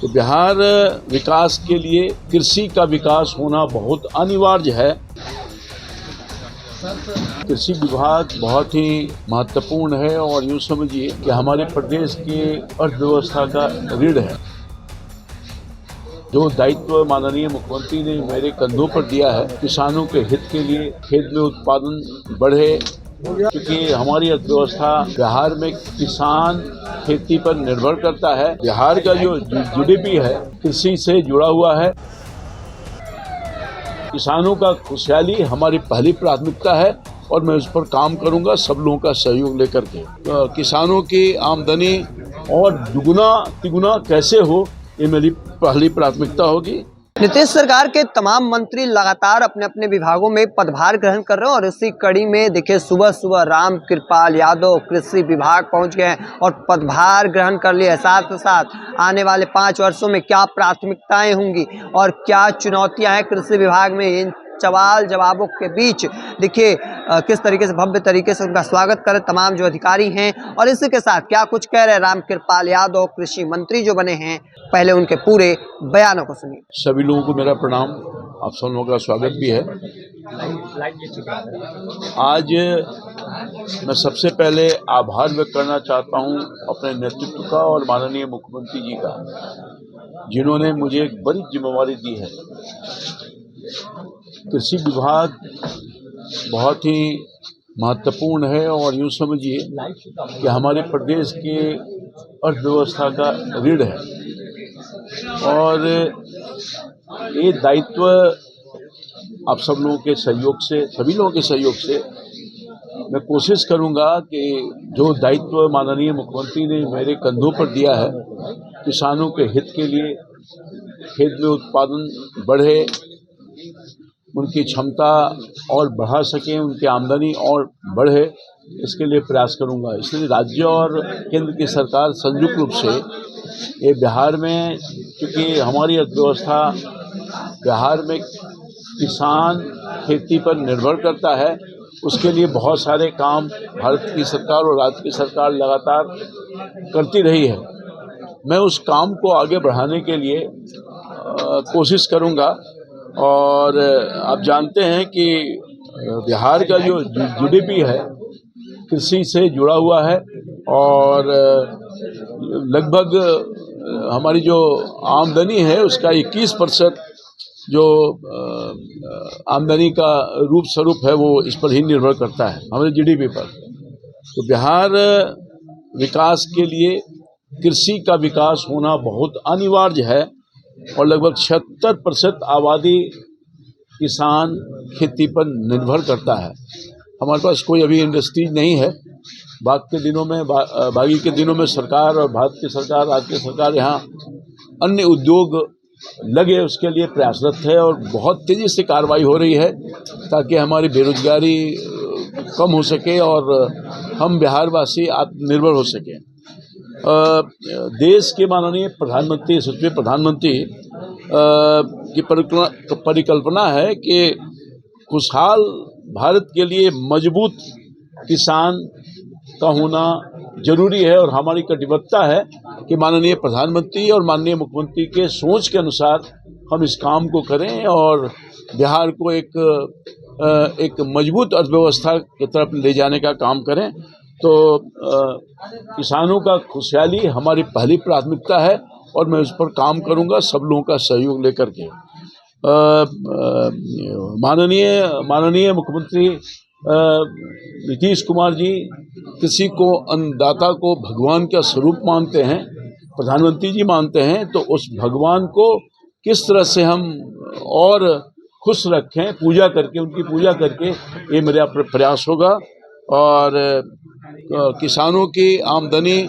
तो बिहार विकास के लिए कृषि का विकास होना बहुत अनिवार्य है। कृषि विभाग बहुत ही महत्वपूर्ण है और यूँ समझिए कि हमारे प्रदेश की अर्थव्यवस्था का रीढ़ है। जो दायित्व माननीय मुख्यमंत्री ने मेरे कंधों पर दिया है, किसानों के हित के लिए खेत में उत्पादन बढ़े, क्योंकि हमारी अर्थव्यवस्था बिहार में किसान खेती पर निर्भर करता है। बिहार का जो जीडीपी है कृषि से जुड़ा हुआ है। किसानों का खुशहाली हमारी पहली प्राथमिकता है और मैं उस पर काम करूंगा सब लोगों का सहयोग लेकर के। किसानों की आमदनी और दुगुना तिगुना कैसे हो, ये मेरी पहली प्राथमिकता होगी। नीतीश सरकार के तमाम मंत्री लगातार अपने अपने विभागों में पदभार ग्रहण कर रहे हैं और इसी कड़ी में देखिए सुबह सुबह राम कृपाल यादव कृषि विभाग पहुंच गए हैं और पदभार ग्रहण कर लिया। साथ साथ आने वाले 5 वर्षों में क्या प्राथमिकताएं होंगी और क्या चुनौतियां हैं कृषि विभाग में, इन सवाल जवाबों के बीच देखिए किस तरीके से भव्य तरीके से उनका स्वागत करें तमाम जो अधिकारी हैं और इसी के साथ क्या कुछ कह रहे राम कृपाल यादव कृषि मंत्री जो बने हैं। पहले उनके पूरे बयानों को सुनिए। सभी लोगों को मेरा प्रणाम, आप सब लोगों का स्वागत भी है। आज मैं सबसे पहले आभार व्यक्त करना चाहता हूं अपने नेतृत्व का और माननीय मुख्यमंत्री जी का, जिन्होंने मुझे एक बड़ी जिम्मेवारी दी है। कृषि विभाग बहुत ही महत्वपूर्ण है और यूँ समझिए कि हमारे प्रदेश की अर्थव्यवस्था का रीढ़ है और ये दायित्व आप सब लोगों के सहयोग से, सभी लोगों के सहयोग से मैं कोशिश करूंगा कि जो दायित्व माननीय मुख्यमंत्री ने मेरे कंधों पर दिया है, किसानों के हित के लिए खेत में उत्पादन बढ़े, उनकी क्षमता और बढ़ा सकें, उनकी आमदनी और बढ़े, इसके लिए प्रयास करूंगा। इसलिए राज्य और केंद्र की सरकार संयुक्त रूप से ये बिहार में, क्योंकि हमारी अर्थव्यवस्था बिहार में किसान खेती पर निर्भर करता है, उसके लिए बहुत सारे काम भारत की सरकार और राज्य की सरकार लगातार करती रही है। मैं उस काम को आगे बढ़ाने के लिए कोशिश करूंगा और आप जानते हैं कि बिहार का जो जीडीपी है कृषि से जुड़ा हुआ है और लगभग हमारी जो आमदनी है उसका 21% जो आमदनी का रूप स्वरूप है वो इस पर ही निर्भर करता है, हमारे जीडीपी पर। तो बिहार विकास के लिए कृषि का विकास होना बहुत अनिवार्य है और लगभग 76% आबादी किसान खेती पर निर्भर करता है। हमारे पास कोई अभी इंडस्ट्रीज नहीं है। बागी के दिनों में सरकार और भारत की सरकार, राज्य की सरकार यहाँ अन्य उद्योग लगे उसके लिए प्रयासरत है और बहुत तेज़ी से कार्रवाई हो रही है ताकि हमारी बेरोजगारी कम हो सके और हम बिहारवासी आत्मनिर्भर हो सकें। देश के माननीय प्रधानमंत्री, सचिव प्रधानमंत्री की परिकल्पना है कि खुशहाल भारत के लिए मजबूत किसान का होना जरूरी है और हमारी कटिबद्धता है कि माननीय प्रधानमंत्री और माननीय मुख्यमंत्री के सोच के अनुसार हम इस काम को करें और बिहार को एक मजबूत अर्थव्यवस्था की तरफ ले जाने का काम करें। तो किसानों का खुशहाली हमारी पहली प्राथमिकता है और मैं उस पर काम करूंगा सब लोगों का सहयोग लेकर के। माननीय मुख्यमंत्री नीतीश कुमार जी कृषि को अन्नदाता को भगवान का स्वरूप मानते हैं, प्रधानमंत्री जी मानते हैं, तो उस भगवान को किस तरह से हम और खुश रखें, पूजा करके, उनकी पूजा करके, ये मेरा प्रयास होगा और किसानों की आमदनी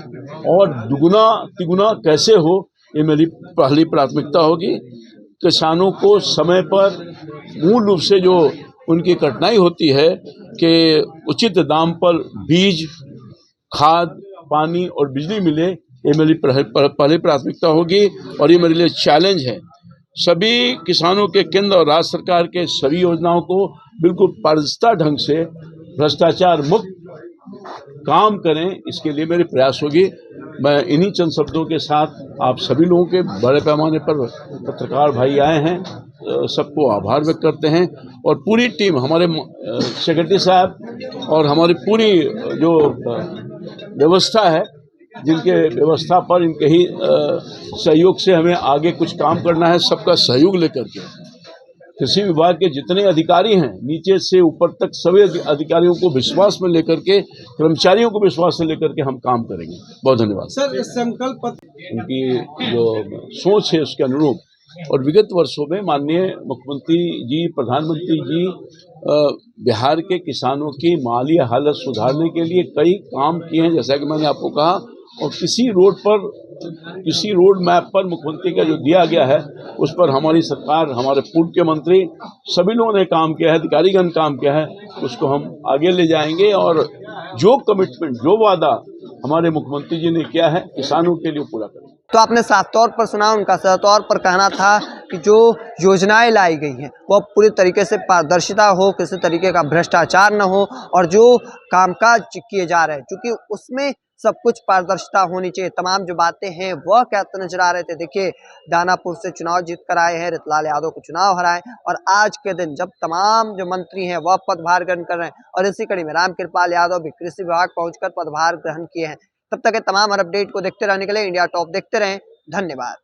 और दुगुना तिगुना कैसे हो, ये मेरी पहली प्राथमिकता होगी। किसानों को समय पर मूल रूप से जो उनकी कठिनाई होती है कि उचित दाम पर बीज, खाद, पानी और बिजली मिले, ये मेरी पहली प्राथमिकता होगी और ये मेरे लिए चैलेंज है। सभी किसानों के केंद्र और राज्य सरकार के सभी योजनाओं को बिल्कुल पारदर्शिता ढंग से भ्रष्टाचार मुक्त काम करें, इसके लिए मेरे प्रयास होगी। मैं इन्हीं चंद शब्दों के साथ आप सभी लोगों के बड़े पैमाने पर पत्रकार भाई आए हैं, सबको आभार व्यक्त करते हैं। और पूरी टीम, हमारे सेक्रेटरी साहब और हमारी पूरी जो व्यवस्था है, जिनके व्यवस्था पर इनके ही सहयोग से हमें आगे कुछ काम करना है, सबका सहयोग लेकर के कृषि विभाग के जितने अधिकारी हैं नीचे से ऊपर तक सभी अधिकारियों को विश्वास में लेकर के, कर्मचारियों को विश्वास में लेकर के हम काम करेंगे। बहुत धन्यवाद सर। संकल्प उनकी जो सोच है उसके अनुरूप। और विगत वर्षों में माननीय मुख्यमंत्री जी, प्रधानमंत्री जी बिहार के किसानों की माली हालत सुधारने के लिए कई काम किए हैं, जैसा कि मैंने आपको कहा। और किसी रोड मैप पर मुख्यमंत्री का जो दिया गया है उस पर हमारी सरकार, हमारे पूर्व के मंत्री, सभी लोगों ने काम किया है, अधिकारीगण काम किया है। उसको हम आगे ले जाएंगे और जो कमिटमेंट, जो वादा हमारे मुख्यमंत्री जी ने किया है किसानों के लिए पूरा करेंगे। तो आपने साफ तौर पर सुना, उनका साफ तौर पर कहना था कि जो योजनाएं लाई गई हैं वो पूरी तरीके से पारदर्शिता हो, किसी तरीके का भ्रष्टाचार न हो, और जो कामकाज किए जा रहे हैं चूंकि उसमें सब कुछ पारदर्शिता होनी चाहिए। तमाम जो बातें हैं वह कहते नजर आ रहे थे। देखिए, दानापुर से चुनाव जीत कर आए हैं, रितलाल यादव को चुनाव हराए, और आज के दिन जब तमाम जो मंत्री हैं वह पदभार ग्रहण कर रहे हैं, और इसी कड़ी में रामकृपाल यादव भी कृषि विभाग पहुंचकर पदभार ग्रहण किए हैं। तब तक के तमाम हर अपडेट को देखते रहने के लिए इंडिया टॉप देखते रहें। धन्यवाद।